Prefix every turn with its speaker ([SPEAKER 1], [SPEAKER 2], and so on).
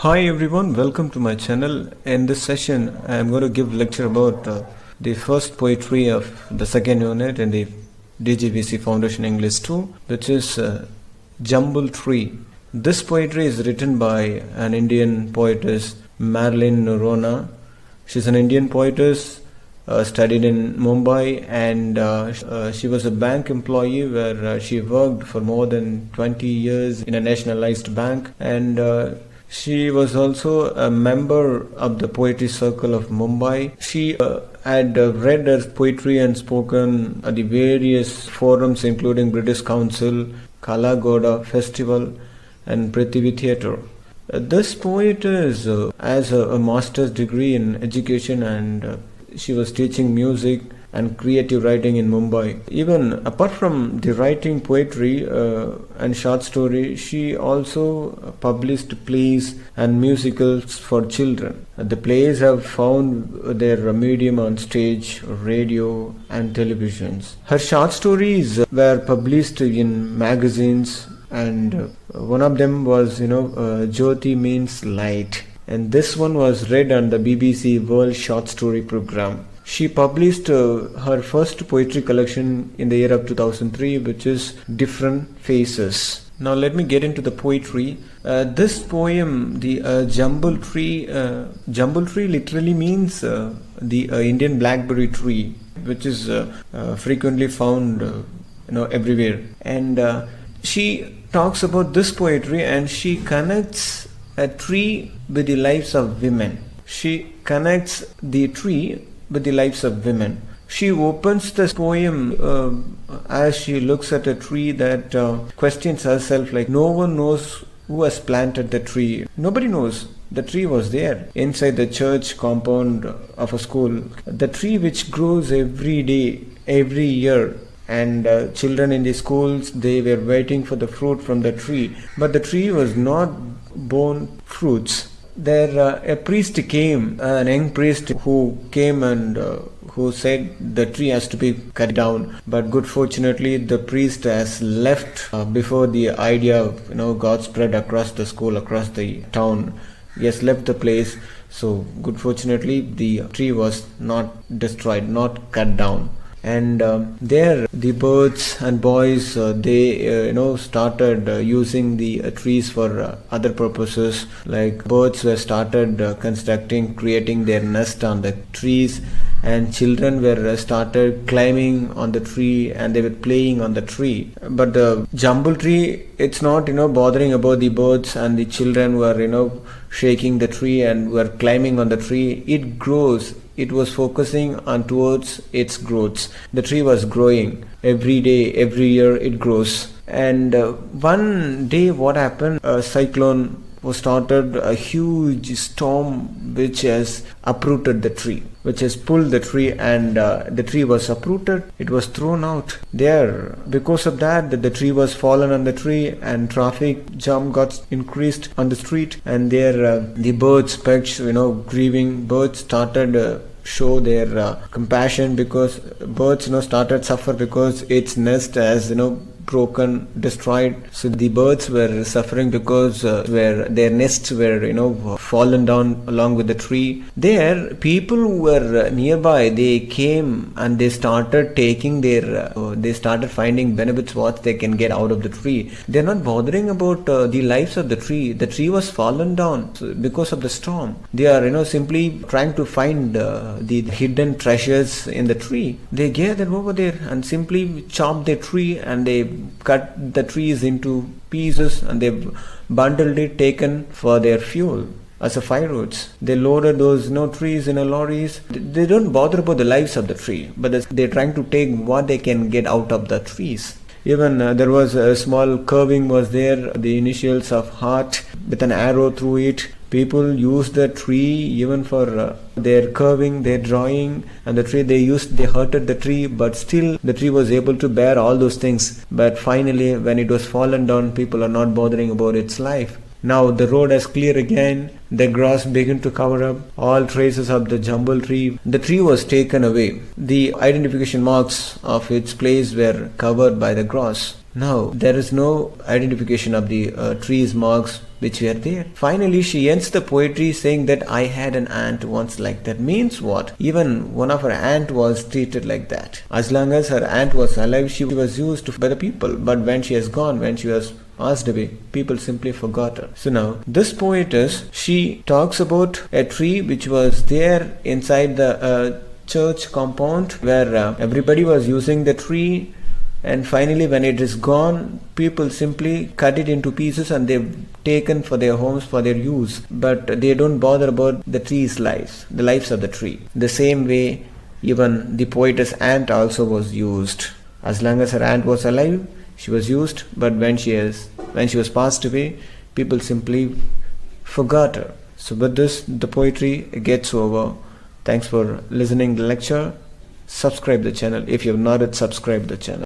[SPEAKER 1] Hi everyone, welcome to my channel. In this session, I am going to give lecture about the first poetry of the second unit in the DGVC Foundation English 2, which is Jambul Tree. This poetry is written by an Indian poetess, Marilyn Noronha. She's an Indian poetess, studied in Mumbai, and she was a bank employee where she worked for more than 20 years in a nationalized bank, and she was also a member of the poetry circle of Mumbai. She had read her poetry and spoken at the various forums including British Council, Kala Goda Festival and Prithvi Theatre. This poet has a master's degree in education, and she was teaching music and creative writing in Mumbai. Even apart from the writing poetry and short story, she also published plays and musicals for children. The plays have found their medium on stage, radio and televisions. Her short stories were published in magazines, and one of them was Jyoti means light, and this one was read on the BBC World Short Story Program. She published her first poetry collection in the year of 2003, which is Different Faces. Now let me get into the poetry. This poem, the Jambul Tree literally means the Indian blackberry tree, which is frequently found everywhere. And she talks about this poetry, and she connects a tree with the lives of women. She connects the tree with the lives of women. She opens this poem as she looks at a tree that questions herself, like, no one knows who has planted the tree. Nobody knows. The tree was there inside the church compound of a school. The tree which grows every day, every year, and children in the schools, they were waiting for the fruit from the tree, but the tree was not borne fruits. There a priest came, an young priest who came and who said the tree has to be cut down, but good fortunately the priest has left before the idea of got spread across the school, across the town. He has left the place, so good fortunately the tree was not destroyed, not cut down. And there the birds and boys, they started using the trees for other purposes. Like birds were started creating their nest on the trees, and children were started climbing on the tree, and they were playing on the tree. But the Jambul tree, it's not bothering about the birds and the children were shaking the tree and were climbing on the tree. It grows. It was focusing on towards its growth. The tree was growing every day, every year it grows. And one day what happened, a cyclone was started, a huge storm which has uprooted the tree, which has pulled the tree, and the tree was uprooted. It was thrown out there. Because of that, the tree was fallen on the tree, and traffic jam got increased on the street, and there the birds, pecks, grieving birds started show their compassion, because birds started suffer because its nest has broken, destroyed. So the birds were suffering because their nests were fallen down along with the tree. There people who were nearby, they came and they started taking they started finding benefits what they can get out of the tree. They're not bothering about the lives of the tree. The tree was fallen down because of the storm. They are simply trying to find the hidden treasures in the tree. They gathered over there and simply chopped the tree, and they cut the trees into pieces, and they bundled it, taken for their fuel as a firewoods. They loaded those trees in a lorries. They don't bother about the lives of the tree, but they're trying to take what they can get out of the trees. Even there was a small carving was there, the initials of heart with an arrow through it. People used the tree even for their carving, their drawing, and the tree they hurted the tree, but still the tree was able to bear all those things. But finally, when it was fallen down, people are not bothering about its life. Now the road is clear again. The grass began to cover up all traces of the Jambul tree. The tree was taken away. The identification marks of its place were covered by the grass. Now there is no identification of the trees marks which were there. Finally she ends the poetry saying that I had an aunt once like that. Means what? Even one of her aunt was treated like that. As long as her aunt was alive, she was used by the people, but when she has gone, when she was passed away, people simply forgot her. So now this poetess, she talks about a tree which was there inside the church compound where everybody was using the tree, and finally when it is gone, people simply cut it into pieces and they've taken for their homes for their use, but they don't bother about the tree's lives, the lives of the tree. The same way even the poetess aunt also was used. As long as her aunt was alive, she was used, but when she was passed away, people simply forgot her. So with this, the poetry gets over. Thanks for listening to the lecture. Subscribe the channel if you have not yet subscribed the channel.